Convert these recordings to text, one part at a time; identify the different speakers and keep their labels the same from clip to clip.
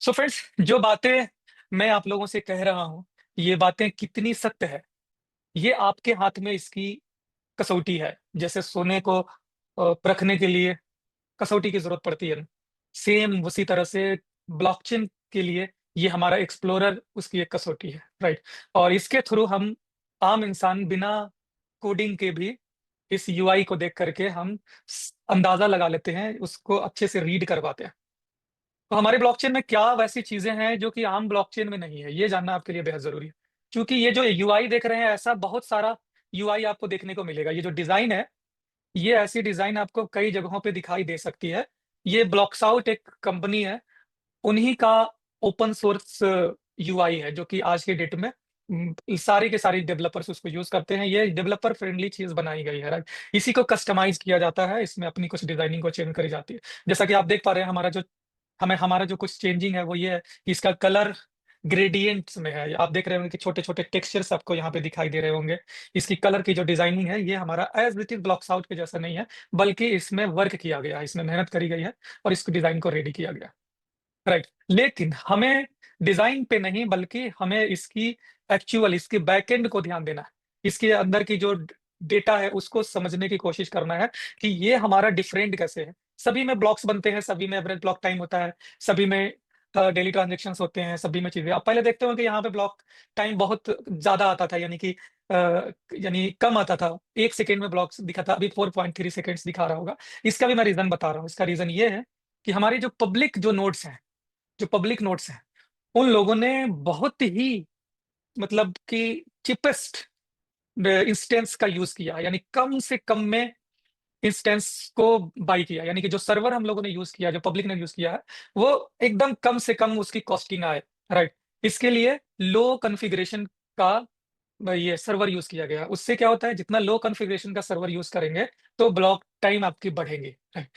Speaker 1: So friends, जो बातें मैं आप लोगों से कह रहा हूँ, ये बातें कितनी सत्य है, ये आपके हाथ में इसकी कसौटी है। जैसे सोने को परखने के लिए कसौटी की ज़रूरत पड़ती है ना, सेम उसी तरह से ब्लॉकचेन के लिए ये हमारा एक्सप्लोरर उसकी एक कसौटी है, राइट? और इसके थ्रू हम आम इंसान बिना कोडिंग के भी इस यूआई को देख करके हम अंदाजा लगा लेते हैं, उसको अच्छे से रीड कर पाते हैं। तो हमारे ब्लॉकचेन में क्या वैसी चीजें हैं जो कि आम ब्लॉकचेन में नहीं है, ये जानना आपके लिए बेहद जरूरी है। क्योंकि ये जो यूआई देख रहे हैं, ऐसा बहुत सारा यूआई आपको देखने को मिलेगा। ये जो डिजाइन है, ये ऐसी डिजाइन आपको कई जगहों पे दिखाई दे सकती है। ये ब्लॉक्सआउट एक कंपनी है, उन्हीं का ओपन सोर्स यूआई है, जो कि आज के डेट में सारी के सारी डेवलपर्स उसको यूज करते हैं। ये डेवलपर फ्रेंडली चीज बनाई गई है, राइट? इसी को कस्टमाइज किया जाता है, इसमें अपनी कुछ डिजाइनिंग को चेंज करी जाती है। जैसा कि आप देख पा रहे हैं, हमारा जो कुछ चेंजिंग है वो ये है कि इसका कलर ग्रेडियंट्स में है। आप देख रहे होंगे कि छोटे छोटे टेक्सचर्स आपको यहाँ पे दिखाई दे रहे होंगे। इसकी कलर की जो डिजाइनिंग है, ये हमारा as it is blocks out के जैसा नहीं है, बल्कि इसमें वर्क किया गया है, इसमें मेहनत करी गई है और इसको डिजाइन को रेडी किया गया, राइट? लेकिन हमें डिजाइन पे नहीं, बल्कि हमें इसकी एक्चुअल इसके बैकएंड को ध्यान देना है। इसके अंदर की जो डेटा है उसको समझने की कोशिश करना है कि ये हमारा डिफरेंट कैसे है। सभी में ब्लॉक्स बनते हैं, सभी में एवरेज ब्लॉक टाइम होता है, सभी में डेली ट्रांजेक्शन्स होते हैं, सभी में चीजें। आप पहले देखते हो कि यहाँ पे ब्लॉक टाइम बहुत ज्यादा आता था, यानी कि यानी कम आता था, 1 सेकेंड में ब्लॉक्स दिखा था, अभी 4.3 सेकेंड्स दिखा रहा होगा। इसका भी मैं रीजन बता रहा हूँ। इसका रीजन ये है कि हमारी जो पब्लिक नोट्स हैं, उन लोगों ने बहुत ही मतलब कि चिपेस्ट इंस्टेंस का यूज किया, यानी कम से कम में इंस्टेंस को बाई किया। यानी कि जो सर्वर हम लोगों ने यूज किया, जो पब्लिक ने यूज किया है, वो एकदम कम से कम उसकी कॉस्टिंग आए, राइट? इसके लिए लो कॉन्फ़िगरेशन का ये सर्वर यूज किया गया। उससे क्या होता है, जितना लो कॉन्फ़िगरेशन का सर्वर यूज करेंगे तो ब्लॉक टाइम आपकी बढ़ेंगी, राइट?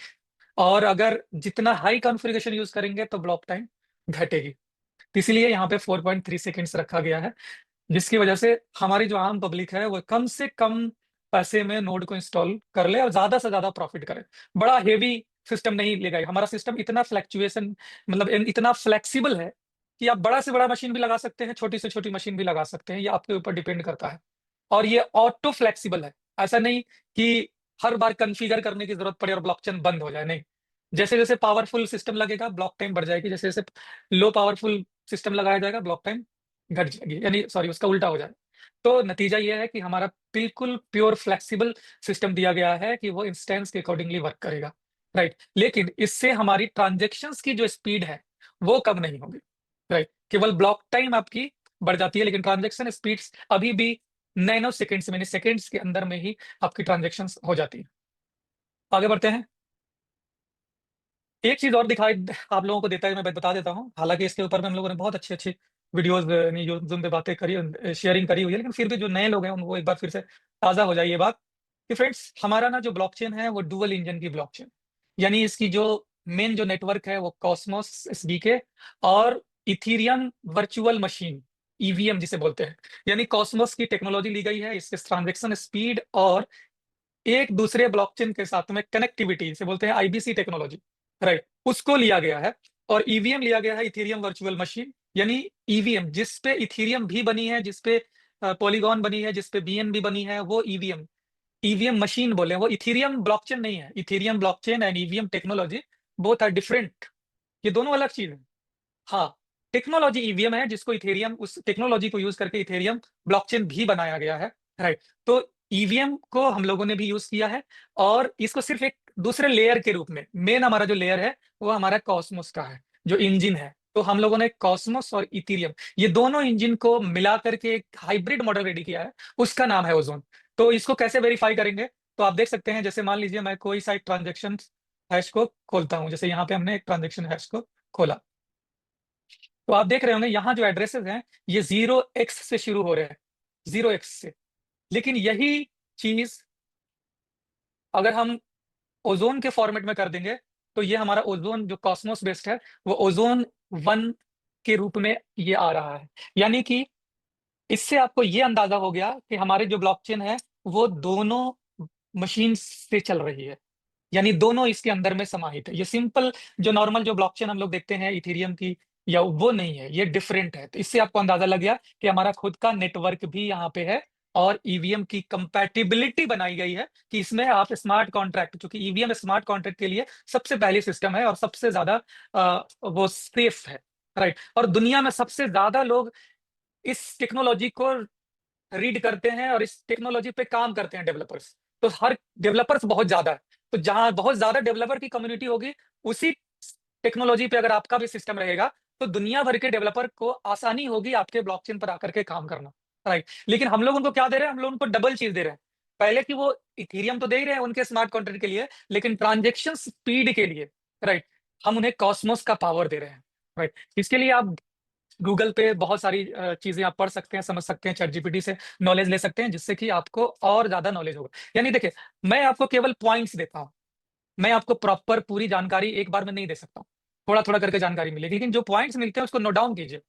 Speaker 1: और अगर जितना हाई कॉन्फ़िगरेशन यूज करेंगे तो ब्लॉक टाइम घटेगी। तो इसीलिए यहाँ पे 4.3 सेकेंड्स रखा गया है, जिसकी वजह से हमारी जो आम पब्लिक है वो कम से कम पैसे में नोड को इंस्टॉल कर ले और ज्यादा से ज्यादा प्रॉफिट करे। बड़ा हेवी सिस्टम नहीं लेगा हमारा सिस्टम। इतना फ्लैक्चुएशन, मतलब इतना फ्लेक्सिबल है कि आप बड़ा से बड़ा मशीन भी लगा सकते हैं, छोटी से छोटी मशीन भी लगा सकते हैं, ये आपके ऊपर डिपेंड करता है। और ये ऑटो फ्लेक्सिबल है, ऐसा नहीं कि हर बार कॉन्फ़िगर करने की जरूरत पड़े और ब्लॉकचेन बंद हो जाए, नहीं। जैसे जैसे पावरफुल सिस्टम लगेगा ब्लॉक टाइम बढ़ जाएगी, जैसे जैसे लो पावरफुल सिस्टम लगाया जाएगा ब्लॉक टाइम घट जाएगी, यानी सॉरी उसका उल्टा हो जाए। तो नतीजा ये है कि हमारा बिल्कुल प्योर फ्लेक्सिबल सिस्टम दिया गया है कि वो इंस्टेंस के अकॉर्डिंगली वर्क करेगा, राइट? लेकिन इससे हमारी ट्रांजेक्शन्स की जो स्पीड है वो कम नहीं होगी, राइट? केवल ब्लॉक टाइम आपकी बढ़ जाती है, लेकिन ट्रांजेक्शन स्पीड्स अभी भी नैनो सेकेंड्स में, सेकेंड्स के अंदर में ही आपकी ट्रांजेक्शन्स हो जाती है। आगे बढ़ते हैं। एक चीज और दिखाई आप लोगों को देता है, मैं बता देता हूँ। हालांकि इसके ऊपर में हम लोगों ने बहुत अच्छी अच्छी वीडियोस जूम पे बातें करी, शेयरिंग करी हुई है, लेकिन फिर भी जो नए लोग हैं उनको एक बार फिर से ताजा हो जाए ये बात कि फ्रेंड्स, हमारा ना जो ब्लॉकचेन है वो डुअल इंजन की ब्लॉकचेन, यानी इसकी जो मेन जो नेटवर्क है वो कॉस्मोस एसडीके और इथीरियम वर्चुअल मशीन, ईवीएम जिसे बोलते हैं। यानी कॉस्मोस की टेक्नोलॉजी ली गई है, इसके ट्रांजेक्शन स्पीड और एक दूसरे ब्लॉकचेन के साथ में कनेक्टिविटी से बोलते हैं आईबीसी टेक्नोलॉजी, राइट? उसको लिया गया है। और ईवीएम लिया गया है, इथेरियम वर्चुअल मशीन, यानी ईवीएम जिस पे इथेरियम भी बनी है, जिस पे पॉलीगॉन बनी है, जिस पे बीएनबी बनी है, वो ईवीएम ईवीएम मशीन बोले, वो इथेरियम ब्लॉकचेन नहीं है। Ethereum blockchain and EVM technology both are different, ये दोनों अलग चीज है। हाँ, टेक्नोलॉजी ईवीएम है, जिसको इथेरियम, उस टेक्नोलॉजी को यूज करके इथेरियम ब्लॉकचेन भी बनाया गया है, राइट? तो ईवीएम को हम लोगों ने भी यूज किया है, और इसको सिर्फ एक दूसरे लेयर के रूप में, मेन हमारा जो लेयर है वो हमारा कॉस्मोस का है, जो इंजन है। तो हम लोगों ने कॉस्मोस और इथेरियम, ये दोनों इंजन को मिला करके एक हाइब्रिड मॉडल रेडी किया है, उसका नाम है ओजोन। तो इसको कैसे वेरीफाई करेंगे? तो आप देख सकते हैं, जैसे मान लीजिए मैं कोई सा ट्रांजेक्शन हैश को खोलता हूं, जैसे यहाँ पे हमने एक ट्रांजेक्शन हैश को खोला, तो आप देख रहे होंगे यहाँ जो एड्रेसेस हैं ये 0x से शुरू हो रहे हैं, 0x से। लेकिन यही चीज अगर हम ओजोन के फॉर्मेट में कर देंगे, तो ये हमारा ओजोन जो कॉस्मोस बेस्ड है, वो ओजोन 1 के रूप में ये आ रहा है। यानी कि इससे आपको ये अंदाजा हो गया कि हमारे जो ब्लॉकचेन है वो दोनों मशीन से चल रही है, यानी दोनों इसके अंदर में समाहित है। ये सिंपल जो नॉर्मल जो ब्लॉकचेन हम लोग देखते हैं इथेरियम की, या वो नहीं है, ये डिफरेंट है। तो इससे आपको अंदाजा लग गया कि हमारा खुद का नेटवर्क भी यहाँ पे है और ईवीएम की कंपैटिबिलिटी बनाई गई है कि इसमें आप स्मार्ट कॉन्ट्रैक्ट, क्योंकि ईवीएम स्मार्ट कॉन्ट्रैक्ट के लिए सबसे पहली सिस्टम है और सबसे ज्यादा वो सेफ है, राइट। और दुनिया में सबसे ज्यादा लोग इस टेक्नोलॉजी को रीड करते हैं और इस टेक्नोलॉजी पे काम करते हैं डेवलपर्स। तो हर डेवलपर्स बहुत ज्यादा है, तो जहां बहुत ज्यादा डेवलपर की कम्युनिटी होगी, उसी टेक्नोलॉजी पे अगर आपका भी सिस्टम रहेगा, तो दुनिया भर के डेवलपर को आसानी होगी आपके ब्लॉकचेन पर आकर के काम करना, राइट। लेकिन हम लोग उनको क्या दे रहे हैं, हम लोग उनको डबल चीज दे रहे हैं। पहले कि वो इथेरियम तो दे ही रहे हैं उनके स्मार्ट कॉन्ट्रैक्ट के लिए, लेकिन ट्रांजेक्शन स्पीड के लिए, राइट, हम उन्हें कॉस्मोस का पावर दे रहे हैं, राइट। इसके लिए आप गूगल पे बहुत सारी चीजें आप पढ़ सकते हैं, समझ सकते हैं, चैट जीपीटी से नॉलेज ले सकते हैं, जिससे कि आपको और ज्यादा नॉलेज होगा। यानी देखिए, मैं आपको केवल पॉइंट्स देता हूँ, मैं आपको प्रॉपर पूरी जानकारी एक बार में नहीं दे सकता हूँ, थोड़ा थोड़ा करके जानकारी मिलेगी। लेकिन जो पॉइंट्स मिलते हैं उसको नोट डाउन कीजिए,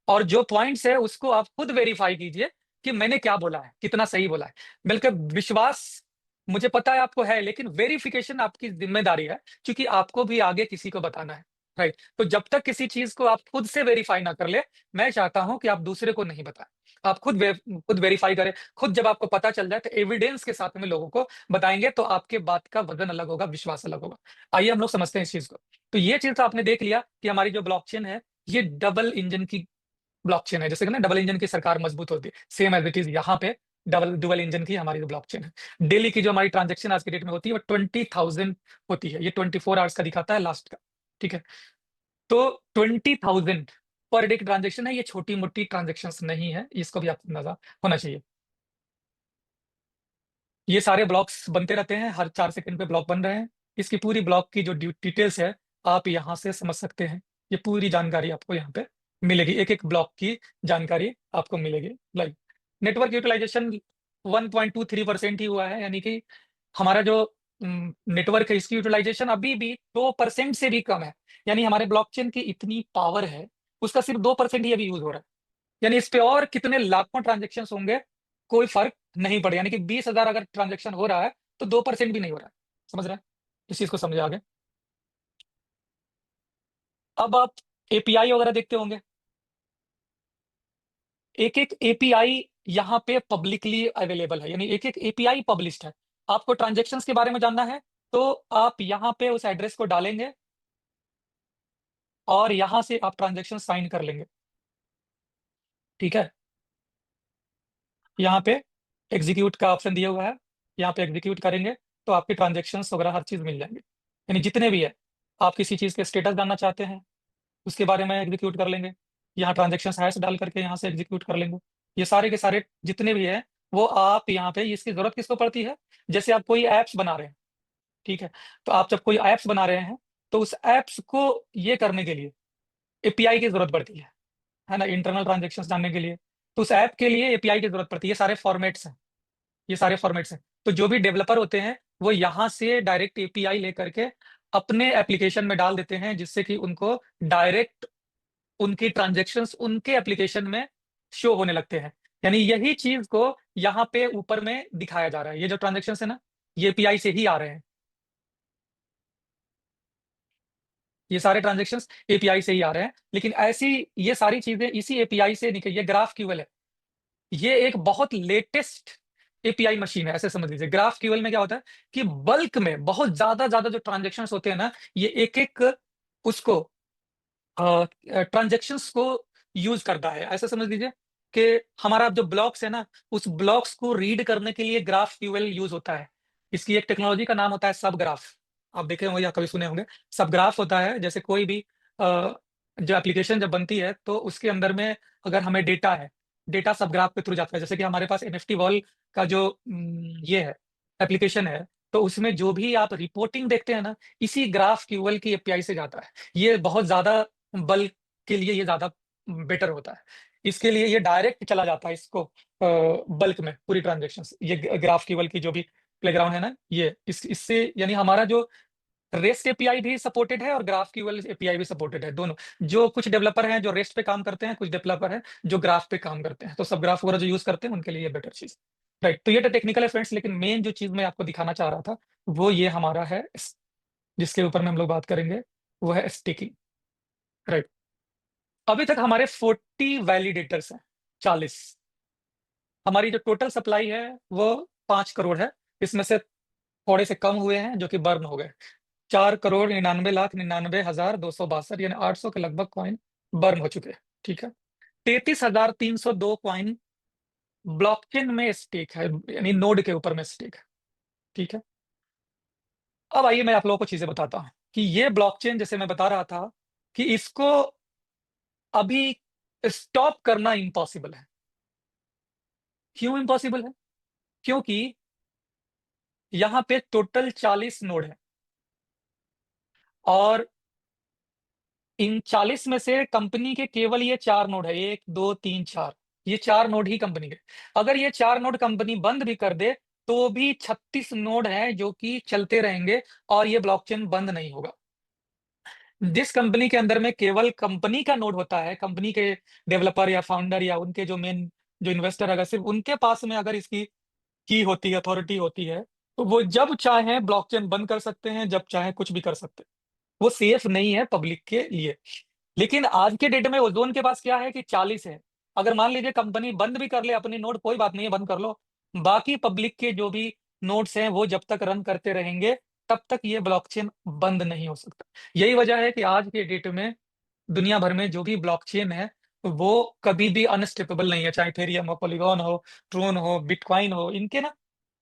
Speaker 1: और जो पॉइंट्स है उसको आप खुद वेरीफाई कीजिए कि मैंने क्या बोला है, कितना सही बोला है। बल्कि विश्वास मुझे पता है आपको है, लेकिन वेरिफिकेशन आपकी जिम्मेदारी है, क्योंकि आपको भी आगे किसी को बताना है, राइट। तो जब तक किसी चीज को आप खुद से वेरीफाई ना कर ले, मैं चाहता हूं कि आप दूसरे को नहीं बताएं। आप खुद वेरीफाई करें। खुद जब आपको पता चल जाए तो एविडेंस के साथ में लोगों को बताएंगे, तो आपके बात का वजन अलग होगा, विश्वास अलग होगा। आइए हम लोग समझते हैं इस चीज को। तो ये चीज तो आपने देख लिया कि हमारी जो ब्लॉकचेन है, ये डबल इंजन की ब्लॉकचेन है। जैसे कि ना डबल इंजन की सरकार मजबूत होती है, सेम एज इट इज यहाँ पे डबल डुअल इंजन की हमारी जो ब्लॉकचेन है। डेली की जो हमारी ट्रांजेक्शन आज के डेट में होती है वो 20,000 होती है। ये 24 आवर्स का दिखाता है लास्ट का, ठीक है। तो 20,000 पर डे की ट्रांजेक्शन है, ये छोटी मोटी ट्रांजेक्शन नहीं है, इसको भी आपको अंदाजा होना चाहिए। ये सारे ब्लॉक्स बनते रहते हैं, हर 4 सेकंड पे ब्लॉक बन रहे हैं। इसकी पूरी ब्लॉक की जो डिटेल्स है, आप यहाँ से समझ सकते हैं। ये पूरी जानकारी आपको यहाँ पे मिलेगी, एक एक ब्लॉक की जानकारी आपको मिलेगी लाइव। नेटवर्क यूटिलाइजेशन 1.23% ही हुआ है, यानी कि हमारा जो नेटवर्क है, इसकी यूटिलाइजेशन अभी भी 2% से भी कम है। यानी हमारे ब्लॉकचेन की इतनी पावर है, उसका सिर्फ 2% ही अभी यूज हो रहा है। यानी इस पे और कितने लाखों ट्रांजेक्शन होंगे, कोई फर्क नहीं पड़े। यानी कि 20,000 अगर ट्रांजेक्शन हो रहा है, तो 2% भी नहीं हो रहा है। समझ रहे हैं? इस चीज को समझे आगे। अब आप एपीआई वगैरह देखते होंगे, एक एक एपीआई यहाँ पे पब्लिकली अवेलेबल है, यानी एक एक एपीआई पब्लिश्ड है। आपको ट्रांजेक्शन्स के बारे में जानना है, तो आप यहाँ पे उस एड्रेस को डालेंगे और यहाँ से आप ट्रांजेक्शन साइन कर लेंगे, ठीक है। यहाँ पे एग्जीक्यूट का ऑप्शन दिया हुआ है, यहाँ पे एग्जीक्यूट करेंगे तो आपके ट्रांजेक्शन्स वगैरह हर चीज मिल जाएंगे, यानी जितने भी है। आप किसी चीज के स्टेटस जानना चाहते हैं, उसके बारे में एग्जीक्यूट कर लेंगे, यहाँ ट्रांजेक्शन हैश डाल करके यहाँ से एग्जीक्यूट कर लेंगे। ये सारे के सारे जितने भी है, वो आप यहाँ पे, इसकी जरूरत किसको पड़ती है, जैसे आप कोई ऐप्स बना रहे हैं, ठीक है। तो आप जब कोई ऐप्स बना रहे हैं, तो उस ऐप्स को ये करने के लिए एपीआई की जरूरत पड़ती है ना, इंटरनल ट्रांजेक्शन जानने के लिए। तो उस ऐप के लिए एपीआई की जरूरत पड़ती है। ये सारे फॉर्मेट्स हैं, ये सारे फॉर्मेट्स हैं। तो जो भी डेवलपर होते हैं, वो यहाँ से डायरेक्ट एपीआई लेकर के अपने एप्लीकेशन में डाल देते हैं, जिससे कि उनको डायरेक्ट उनकी ट्रांजेक्शन्स उनके एप्लीकेशन में शो होने लगते हैं। यानी यही चीज को यहाँ पे ऊपर में दिखाया जा रहा है। ये जो ट्रांजेक्शन्स है ना, ये एपीआई से ही आ रहे हैं। ये सारे ट्रांजेक्शन्स एपीआई से ही आ रहे हैं। लेकिन ऐसी ये सारी चीजें इसी एपीआई से निकल, ये ग्राफ क्यूएल है, ये एक बहुत लेटेस्ट एपीआई मशीन है, ऐसे समझ लीजिए। ग्राफ क्यूएल में क्या होता है कि बल्क में बहुत ज्यादा ज्यादा जो ट्रांजेक्शन्स होते हैं ना, ये एक एक उसको ट्रांजेक्शन्स को यूज करता है। ऐसे समझ लीजिए कि हमारा जो ब्लॉक्स है ना, उस ब्लॉक्स को रीड करने के लिए ग्राफ क्यूएल यूज होता है। इसकी एक टेक्नोलॉजी का नाम होता है सब ग्राफ। आप देखे होंगे या कभी सुने होंगे। सब ग्राफ होता है, जैसे कोई भी जो एप्लीकेशन जब बनती है, तो उसके अंदर में अगर हमें डेटा है, डेटा सब ग्राफ के थ्रू जाता है। जैसे कि हमारे पास एनएफटी वॉल का जो ये है, एप्लीकेशन है, तो उसमें जो भी आप रिपोर्टिंग देखते हैं ना, इसी ग्राफ क्यूएल की एपीआई से जाता है। ये बहुत ज्यादा बल्क के लिए ये ज्यादा बेटर होता है। इसके लिए ये डायरेक्ट चला जाता है इसको बल्क में पूरी ट्रांजेक्शन्स। ये ग्राफ क्यूएल की जो भी प्लेग्राउंड है ना, ये इससे यानी हमारा जो रेस्ट एपीआई भी सपोर्टेड है और ग्राफ क्यूएल एपीआई भी सपोर्टेड है, दोनों। जो कुछ डेवलपर हैं जो रेस्ट पे काम करते हैं, कुछ डेवलपर हैं जो ग्राफ पे काम करते हैं, तो सब ग्राफ वगैरह जो यूज करते हैं उनके लिए बेटर चीज, राइट। तो ये तो टेक्निकल है फ्रेंड्स, लेकिन मेन जो चीज मैं आपको दिखाना चाह रहा था, वो ये हमारा है, जिसके ऊपर में हम लोग बात करेंगे, वो है स्टेकिंग, राइट। अभी तक हमारे 40 वैलिडेटर्स हैं, 40। हमारी जो टोटल सप्लाई है वो 5 करोड़ है। इसमें से थोड़े से कम हुए हैं जो कि बर्न हो गए। 4,99,99,262, यानी 800 के लगभग कॉइन बर्न हो चुके हैं। ठीक है। 33,302 कॉइन ब्लॉकचेन में स्टेक है, यानी नोड के ऊपर में स्टेक है। ठीक है। अब आइए मैं आप लोगों को चीजें बताता हूं कि ये ब्लॉकचेन, जैसे मैं बता रहा था, कि इसको अभी स्टॉप करना इम्पॉसिबल है। क्यों इम्पॉसिबल है? क्योंकि यहां पे टोटल 40 नोड है, और इन 40 में से कंपनी के केवल ये 4 नोड है, 1 2 3 4। ये 4 नोड ही कंपनी के। अगर ये 4 नोड कंपनी बंद भी कर दे तो भी 36 नोड हैं जो कि चलते रहेंगे, और ये ब्लॉकचेन बंद नहीं होगा। जिस कंपनी के अंदर में केवल कंपनी का नोड होता है, कंपनी के डेवलपर या फाउंडर या उनके जो मेन जो इन्वेस्टर, अगर सिर्फ उनके पास में अगर इसकी की होती है, अथॉरिटी होती है, तो वो जब चाहे ब्लॉकचेन बंद कर सकते हैं, जब चाहे कुछ भी कर सकते हैं। वो सेफ नहीं है पब्लिक के लिए। लेकिन आज के डेट में ओजोन के पास क्या है कि 40 है। अगर मान लीजिए कंपनी बंद भी कर ले अपनी नोड, कोई बात नहीं है, बंद कर लो। बाकी पब्लिक के जो भी नोड्स हैं वो जब तक रन करते रहेंगे, तब तक ये ब्लॉकचेन बंद नहीं हो सकता। यही वजह है कि आज के डेट में दुनिया भर में जो भी ब्लॉकचेन है वो कभी भी अनस्टेपेबल नहीं है। चाहे इथेरियम हो, पॉलीगॉन हो, ट्रोन हो, बिटकॉइन हो, इनके ना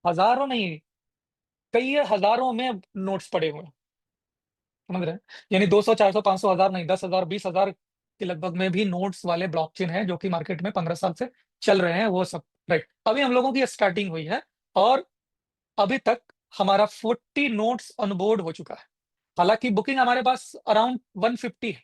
Speaker 1: हजारों नहीं, कई हजारों में नोट्स पड़े हुए हैं। समझ रहे हैं? यानी 200 400 500 हजार नहीं, 10,000 20,000 के लगभग में भी नोट्स वाले ब्लॉकचेन है जो कि मार्केट में 15 साल से चल रहे हैं, वो सब। राइट। अभी हम लोगों की स्टार्टिंग हुई है, और अभी तक हमारा 40 नोट्स ऑनबोर्ड हो चुका है। हालांकि बुकिंग हमारे पास अराउंड 150 है,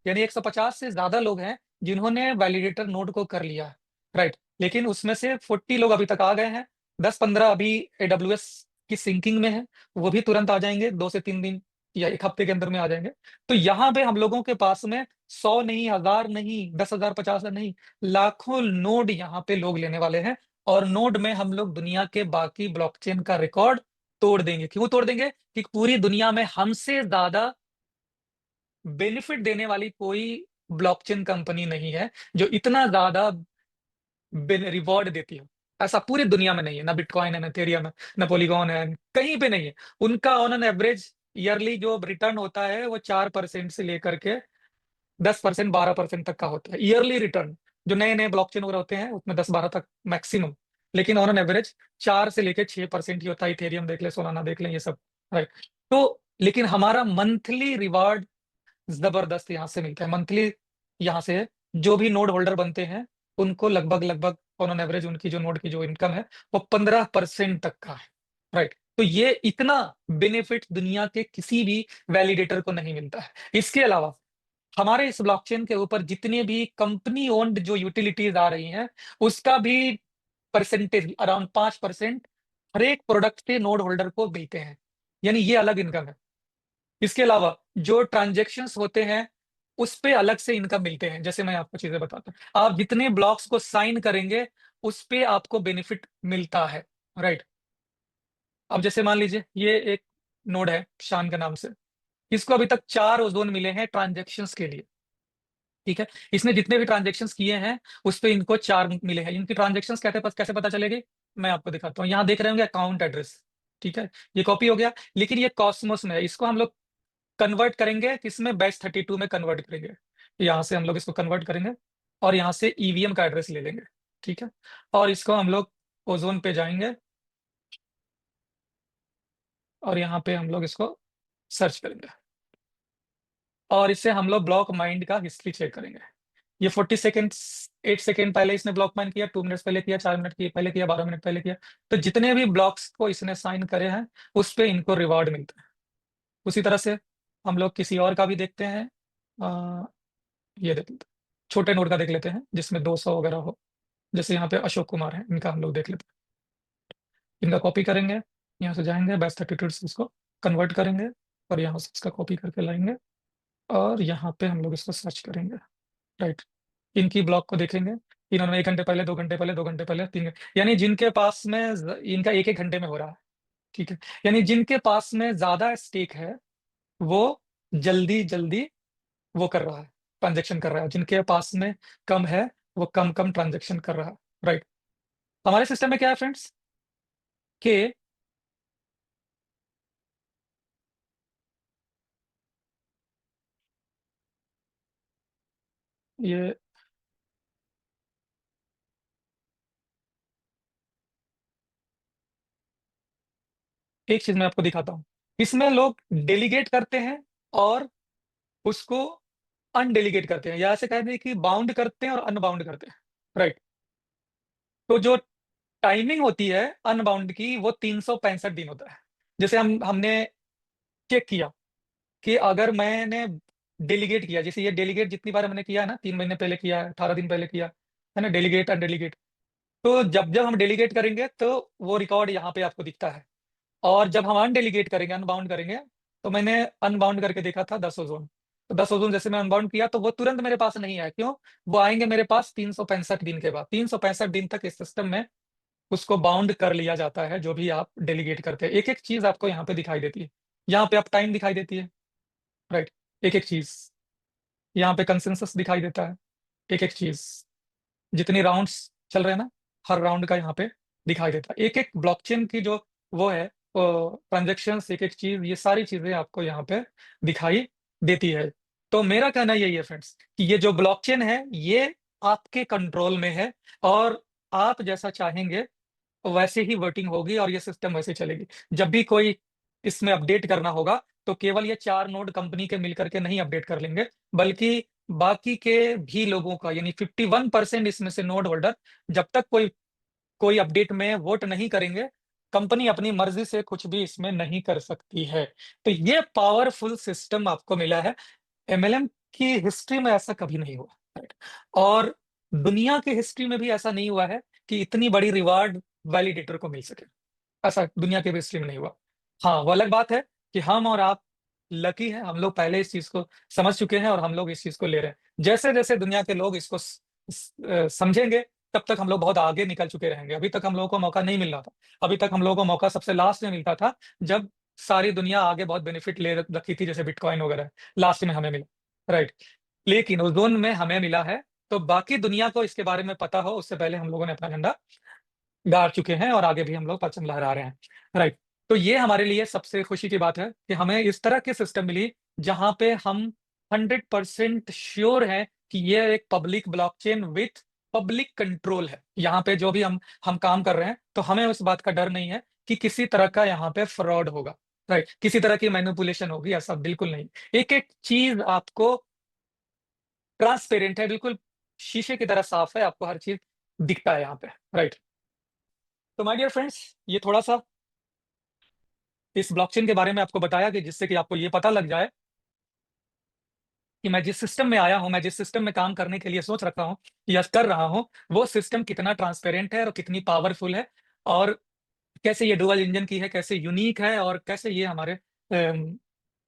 Speaker 1: यानी 150 से ज्यादा लोग हैं जिन्होंने वैलिडेटर नोड को कर लिया है। राइट। लेकिन उसमें से 40 लोग अभी तक आ गए हैं। 10-15 अभी AWS की सिंकिंग में है, वो भी तुरंत आ जाएंगे, 2 से 3 दिन या एक हफ्ते के अंदर में आ जाएंगे। तो यहाँ पे हम लोगों के पास में 100 नहीं, 1000 नहीं, 10,000 50,000 नहीं, लाखों नोड यहाँ पे लोग लेने वाले हैं। और नोड में हम लोग दुनिया के बाकी ब्लॉकचेन का रिकॉर्ड तोड़ देंगे। क्यों तोड़ देंगे? कि पूरी दुनिया में हमसे ज्यादा बेनिफिट देने वाली कोई ब्लॉकचेन कंपनी नहीं है जो इतना ज्यादा रिवॉर्ड देती है। ऐसा पूरी दुनिया में नहीं है, ना बिटकॉइन है, ना इथेरियम है, ना पॉलीगॉन है, कहीं पे नहीं है। उनका ऑन एन एवरेज ईयरली जो रिटर्न होता है वो 4% से लेकर के 10% 12% तक का होता है ईयरली रिटर्न। जो नए नए ब्लॉकचेन वगैरह होते हैं उसमें 10-12 तक मैक्सिमम, लेकिन ऑन एन एवरेज 4 से लेकर 6% ही होता है। इथेरियम देख ले, सोलाना देख ले, ये सब। राइट। तो लेकिन हमारा मंथली रिवार्ड जबरदस्त यहाँ से मिलता है। मंथली यहाँ से जो भी नोड होल्डर बनते हैं उनको लगभग लगभग ऑन एवरेज उनकी जो नोड की जो इनकम है वो 15% तक का है। राइट। तो ये इतना बेनिफिट दुनिया के किसी भी वैलिडेटर को नहीं मिलता है। इसके अलावा हमारे इस ब्लॉकचेन के ऊपर जितने भी कंपनी ओन्ड जो यूटिलिटीज आ रही हैं उसका भी परसेंटेज अराउंड 5% हर एक प्रोडक्ट के नोड होल्डर को देते हैं, यानी ये अलग इनकम है। इसके अलावा जो ट्रांजेक्शन्स होते हैं उस पे अलग से इनकम मिलते हैं। जैसे मैं आपको चीजें बताता हूँ, आप जितने ब्लॉक्स को साइन करेंगे उस पे आपको बेनिफिट मिलता है। राइट। अब जैसे मान लीजिए ये एक नोड है शान के नाम से, इसको अभी तक 4 ओजोन मिले हैं ट्रांजेक्शन्स के लिए। ठीक है। इसने जितने भी ट्रांजेक्शन्स किए हैं उस पे इनको 4 मिले हैं। इनकी ट्रांजेक्शन्स कैसे पता चलेगी? मैं आपको दिखाता हूँ। यहाँ देख रहे होंगे अकाउंट एड्रेस। ठीक है। ये कॉपी हो गया, लेकिन ये कॉस्मोस में है। इसको हम लोग कन्वर्ट करेंगे, किसमें? बैच 32 में कन्वर्ट करेंगे। यहाँ से हम लोग इसको कन्वर्ट करेंगे, और यहाँ से ईवीएम का एड्रेस ले लेंगे। ठीक है। और इसको हम लोग ओजोन पे जाएंगे, और यहाँ पे हम लोग इसको सर्च करेंगे, और इससे हम लोग ब्लॉक माइंड का हिस्ट्री चेक करेंगे। ये 40 सेकेंड, 8 सेकेंड पहले इसने ब्लॉक माइंड किया, 2 मिनट्स पहले किया, 4 मिनट की पहले किया, 12 मिनट पहले किया। तो जितने भी ब्लॉक्स को इसने साइन करे हैं उस पे इनको रिवॉर्ड मिलता है। उसी तरह से हम लोग किसी और का भी देखते हैं। ये देख लेते हैं, छोटे नोट का देख लेते हैं जिसमें 200 वगैरह हो। जैसे यहाँ पे अशोक कुमार है, इनका हम लोग देख लेते हैं। इनका कॉपी करेंगे, यहाँ से जाएंगे बैच 32 से इसको कन्वर्ट करेंगे, और यहाँ से इसका कॉपी करके लाएंगे, और यहाँ पे हम लोग इसको सर्च करेंगे। राइट। इनकी ब्लॉक को देखेंगे। इन्होंने 1 घंटे पहले, 2 घंटे पहले, 2 घंटे पहले, 3 घंटे, यानी जिनके पास में इनका एक एक घंटे में हो रहा है। ठीक है। यानी जिनके पास में ज्यादा स्टेक है वो जल्दी जल्दी वो कर रहा है। ट्रांज़ैक्शन कर रहा है, जिनके पास में कम है, वो कम-कम ट्रांज़ैक्शन कर रहा है, राइट? हमारे सिस्टम में क्या है फ्रेंड्स कि ये एक चीज़ मैं आपको दिखाता हूँ। इसमें लोग डेलीगेट करते हैं और उसको अनडेलीगेट करते हैं, या ऐसे कह दें कि बाउंड करते हैं और अनबाउंड करते हैं, राइट? तो जो टाइमिंग होती है अनबाउंड की, वो 365 दिन होता है। जैसे हमने चेक किया कि अगर मैंने डेलीगेट किया, जैसे ये डेलीगेट जितनी बार हमने किया है ना, 3 महीने पहले किया है, 18 दिन पहले किया, है ना? डेलीगेट, अनडेलीगेट। तो जब-जब हम डेलीगेट करेंगे तो वो रिकॉर्ड यहाँ पे आपको दिखता है, और जब हम अनडेलीगेट करेंगे, अनबाउंड करेंगे, तो मैंने अनबाउंड करके देखा था 10 ओज़ोन। तो 10 ओज़ोन जैसे मैं अनबाउंड किया तो वो तुरंत मेरे पास नहीं आया, क्यों? वो आएँगे मेरे पास 365 दिन के बाद। 365 दिन तक इस सिस्टम में उसको बाउंड कर लिया जाता है, जो भी आप डेलीगेट करते हैं। एक-एक चीज़ आपको यहाँ पे दिखाई देती है। यहाँ पे आप टाइम दिखाई देती है, राइट? एक-एक चीज़। यहाँ पे कंसेंसस दिखाई देता है, एक-एक चीज़। जितने राउंड्स चल रहे हैं ना, हर राउंड का यहाँ पे दिखाई देता है। एक-एक ब्लॉकचेन की जो वो है ट्रांज़ैक्शंस, एक-एक चीज़, ये सारी चीज़ें आपको यहाँ पे दिखाई देती है। तो मेरा कहना यही है फ्रेंड्स कि ये जो ब्लॉकचेन है, ये आपके कंट्रोल में है, और आप जैसा चाहेंगे वैसे ही वर्किंग होगी और ये सिस्टम वैसे चलेगी। जब भी कोई इसमें अपडेट करना होगा, तो केवल ये 4 नोड कंपनी के मिलकर के नहीं अपडेट कर लेंगे, बल्कि बाकी के भी लोगों का, यानी 51% इसमें से नोड होल्डर, जब तक कोई कोई अपडेट में वोट नहीं करेंगे, कंपनी अपनी मर्ज़ी से कुछ भी इसमें नहीं कर सकती है। तो ये पावरफुल सिस्टम आपको मिला है। एमएलएम की हिस्ट्री में ऐसा कभी नहीं हुआ, राइट? और दुनिया की हिस्ट्री में भी ऐसा नहीं हुआ है कि इतनी बड़ी रिवार्ड वैलिडेटर को मिल सके। ऐसा दुनिया की भी हिस्ट्री में नहीं हुआ। हाँ, वो अलग बात है कि हम और आप लकी हैं, हम लोग पहले इस चीज़ को समझ चुके हैं और हम लोग इस चीज़ को ले रहे हैं। जैसे-जैसे दुनिया के लोग इसको समझेंगे, तब तक हम लोग बहुत आगे निकल चुके रहेंगे। अभी तक हम लोगों को मौका नहीं मिल रहा था। अभी तक हम लोगों को मौका सबसे लास्ट में मिलता था, जब सारी दुनिया आगे बहुत बेनिफिट ले रखी थी, जैसे बिटकॉइन वगैरह, लास्ट में हमें मिला, राइट? लेकिन ओज़ोन में हमें मिला है, तो बाकी दुनिया को इसके बारे में पता हो, उससे पहले हम लोगों ने अपना झंडा गाड़ चुके हैं और आगे भी हम लोग परचम लहरा रहे हैं, राइट। तो ये हमारे लिए सबसे खुशी की बात है कि हमें इस तरह की सिस्टम मिली, जहाँ पे हम 100% श्योर हैं कि ये एक public blockchain with public control है। यहाँ पे जो भी हम काम कर रहे हैं, तो हमें उस बात का डर नहीं है कि किसी तरह का यहाँ पे फ्रॉड होगा, राइट? किसी तरह की मैनिपुलेशन होगी, ऐसा बिल्कुल नहीं। एक-एक चीज़ आपको ट्रांसपेरेंट है, बिल्कुल शीशे की तरह साफ है, आपको हर चीज़ दिखता है यहाँ पे, राइट? तो माय डियर फ्रेंड्स, ये थोड़ा-सा इस ब्लॉकचेन के बारे में आपको बताया कि जिससे कि आपको ये पता लग जाए कि मैं जिस सिस्टम में आया हूँ, मैं जिस सिस्टम में काम करने के लिए सोच रखा हूँ या कर रहा हूँ, वो सिस्टम कितना ट्रांसपेरेंट है और कितनी पावरफुल है, और कैसे ये डुअल इंजन की है, कैसे यूनीक है, और कैसे ये हमारे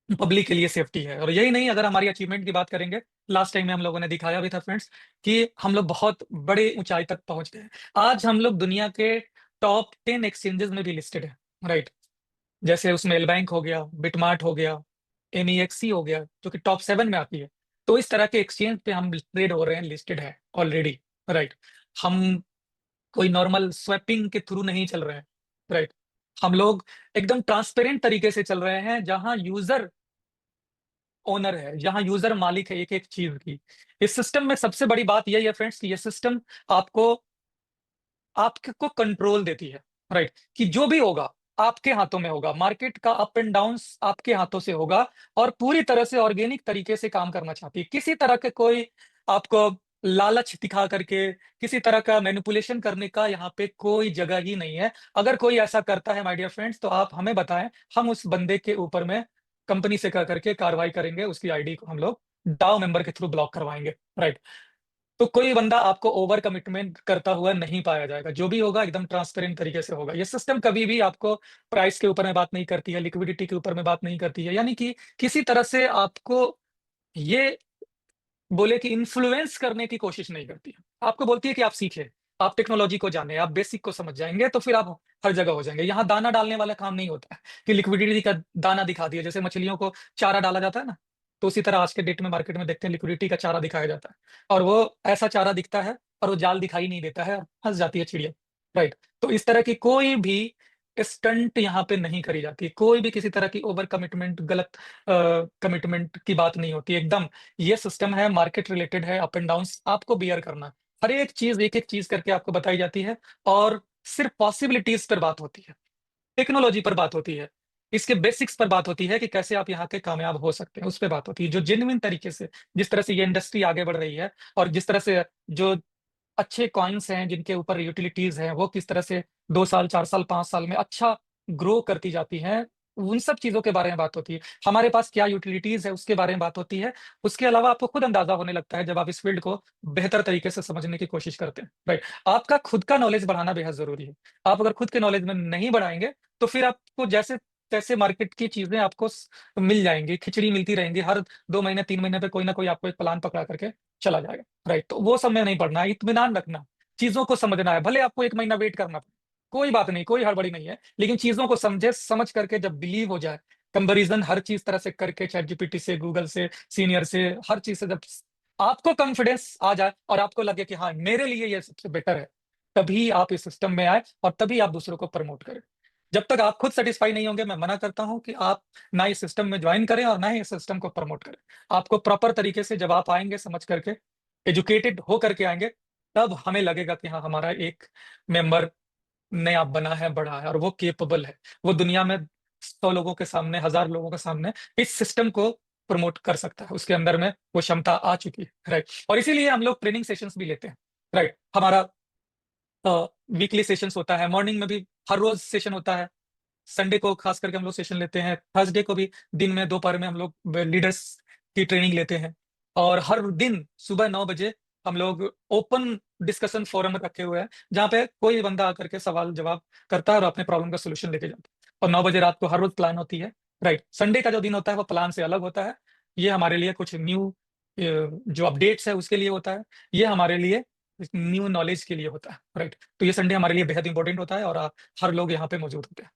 Speaker 1: पब्लिक के लिए सेफ्टी है। और यही नहीं, अगर हमारी अचीवमेंट की बात करेंगे, लास्ट टाइम में हम लोगों ने दिखाया भी था फ्रेंड्स कि हम लोग बहुत बड़ी ऊँचाई तक पहुँच गए हैं। आज हम लोग दुनिया के टॉप 10 एक्सचेंजेस में भी लिस्टेड हैं, राइट? जैसे उसमें एल बैंक हो गया, बिटमार्ट हो गया, एमईएक्ससी हो गया, जो कि टॉप 7 में आती है। तो इस तरह के एक्सचेंज पे हम ट्रेड हो रहे हैं, लिस्टेड है ऑलरेडी, राइट? हम कोई नॉर्मल स्वैपिंग के थ्रू नहीं चल रहे हैं, राइट? हम लोग एकदम ट्रांसपेरेंट तरीके से चल रहे हैं, जहाँ यूज़र ओनर है, जहाँ यूज़र मालिक है एक-एक चीज़ की। इस सिस्टम में सबसे बड़ी बात यही है फ्रेंड्स कि ये सिस्टम आपको आपको कंट्रोल देती है, राइट? कि जो भी होगा, आपके हाथों में होगा। मार्केट का अप एंड डाउन्स आपके हाथों से होगा, और पूरी तरह से ऑर्गेनिक तरीके से काम करना चाहती है। किसी तरह के कोई आपको लालच दिखा करके, किसी तरह का मैनिपुलेशन करने का यहाँ पे कोई जगह ही नहीं है। अगर कोई ऐसा करता है माय डियर फ्रेंड्स, तो आप हमें बताएँ, हम उस बंदे के ऊपर में कंपनी से कह करके कार्रवाई करेंगे, उसकी आईडी को हम लोग डाउ मेंबर के थ्रू ब्लॉक करवाएँगे, राइट? तो कोई बंदा आपको ओवर कमिटमेंट करता हुआ नहीं पाया जाएगा। जो भी होगा एकदम ट्रांसपेरेंट तरीके से होगा। ये सिस्टम कभी भी आपको प्राइस के ऊपर में बात नहीं करती है, लिक्विडिटी के ऊपर में बात नहीं करती है। यानी कि किसी तरह से आपको ये बोले कि इन्फ्लुएंस करने की कोशिश नहीं करती है। आपको बोलती है कि आप सीखें, आप टेक्नोलॉजी को जानें, आप बेसिक को समझ जाएँगे, तो फिर आप हर जगह हो जाएँगे। यहाँ दाना डालने वाला काम नहीं होता है कि लिक्विडिटी का दाना दिखा दिया, जैसे मछलियों को चारा डाला जाता है ना, तो उसी तरह आज के डेट में मार्केट में देखते हैं लिक्विडिटी का चारा दिखाया जाता है और वो ऐसा चारा दिखता है और वो जाल दिखाई नहीं देता है, फँस जाती है चिड़िया, राइट? तो इस तरह की कोई भी स्टंट यहाँ पे नहीं करी जाती, कोई भी किसी तरह की ओवर कमिटमेंट, गलत कमिटमेंट की बात नहीं होती एकदम। ये सिस्टम है, मार्केट रिलेटेड है, अप एंड डाउन्स आपको बियर करना है। हर एक चीज़, एक-एक चीज़ करके आपको बताई जाती है और सिर्फ़ पॉसिबिलिटीज़ पर बात होती है, टेक्नोलॉजी पर बात होती है, इसके बेसिक्स पर बात होती है कि कैसे आप यहाँ के कामयाब हो सकते हैं, उस पे बात होती है। जो जेन्युइन तरीके से, जिस तरह से ये इंडस्ट्री आगे बढ़ रही है और जिस तरह से जो अच्छे कॉइन्स हैं, जिनके ऊपर यूटिलिटीज़ हैं, वो किस तरह से 2 साल, 4 साल, 5 साल में अच्छा ग्रो करती जाती हैं, उन सब चीज़ों के बारे में बात होती है। हमारे पास क्या यूटिलिटीज़ है, उसके बारे में बात होती है। उसके अलावा आपको खुद अंदाज़ा होने लगता है, जब आप इस फ़ील्ड को बेहतर तरीके से समझने की कोशिश करते हैं, राइट? आपका खुद का नॉलेज बढ़ाना बेहद ज़रूरी है। आप अगर खुद के नॉलेज में नहीं बढ़ाएँगे, तो फिर आपको जैसे-तैसे मार्केट की चीज़ें आपको मिल जाएँगी, खिचड़ी मिलती रहेंगी। हर 2 महीने, 3 महीने पे कोई ना कोई आपको एक प्लान पकड़ा करके चला जाएगा। राइट, तो वो समय नहीं पड़ना है, इत्मीनान रखना, चीज़ों को समझना है, भले आपको 1 महीना वेट करना पड़े, कोई बात नहीं, कोई हड़बड़ी नहीं है, लेकिन चीज़ों को समझे, समझ करके जब बिलीव हो जाए, कंपैरिज़न हर चीज़ तरह से करके चैटजीपीटी से, गूगल से, सीनियर से, हर चीज़ से जब आपको कॉन्फिडेंस आ जाए और आपको लगे कि हाँ, मेरे लिए ये सबसे बेटर है, तभी आप इस सिस्टम में आएँ और तभी आप दूसरों को प्रमोट करें। जब तक आप खुद सैटिस्फाई नहीं होंगे, मैं मना करता हूँ कि आप ना इस सिस्टम में जॉइन करें और ना ही इस सिस्टम को प्रमोट करें। आपको प्रॉपर तरीके से जब आप आएँगे समझ करके, एजुकेटेड हो करके आएँगे, तब हमें लगेगा कि हाँ, हमारा एक मेंबर नया बना है, बढ़ा है और वो कैपेबल है। वो दुनिया में 100 लोगों के सामने, 1000 लोगों के सामने इस सिस्टम को प्रमोट कर सकता है। उसके अंदर में वो क्षमता आ चुकी है, राइट? और इसीलिए हम लोग ट्रेनिंग सेशंस भी लेते हैं, राइट? हमारा वीकली सेशंस होता है, मॉर्निंग में भी हर रोज़ सेशन होता है। संडे को खास करके हम लोग सेशन लेते हैं, थर्सडे को भी दिन में दोपहर में हम लोग लीडर्स की ट्रेनिंग लेते हैं और हर दिन सुबह 9 बजे हम लोग ओपन डिस्कशन फोरम रखे हुए हैं, जहाँ पे कोई भी बंदा आकर के सवाल-जवाब करता है और अपने प्रॉब्लम का सॉल्यूशन लेके जाता है। और 9 बजे रात को हर रोज़ प्लान होती है, राइट। संडे का जो दिन होता है वो प्लान से अलग होता है। ये हमारे लिए कुछ न्यू जो अपडेट्स है उसके लिए होता है। ये हमारे लिए न्यू नॉलेज के लिए होता है, राइट। तो ये संडे हमारे लिए बेहद इंपॉर्टेंट होता है और हर लोग यहाँ पे मौजूद होते हैं।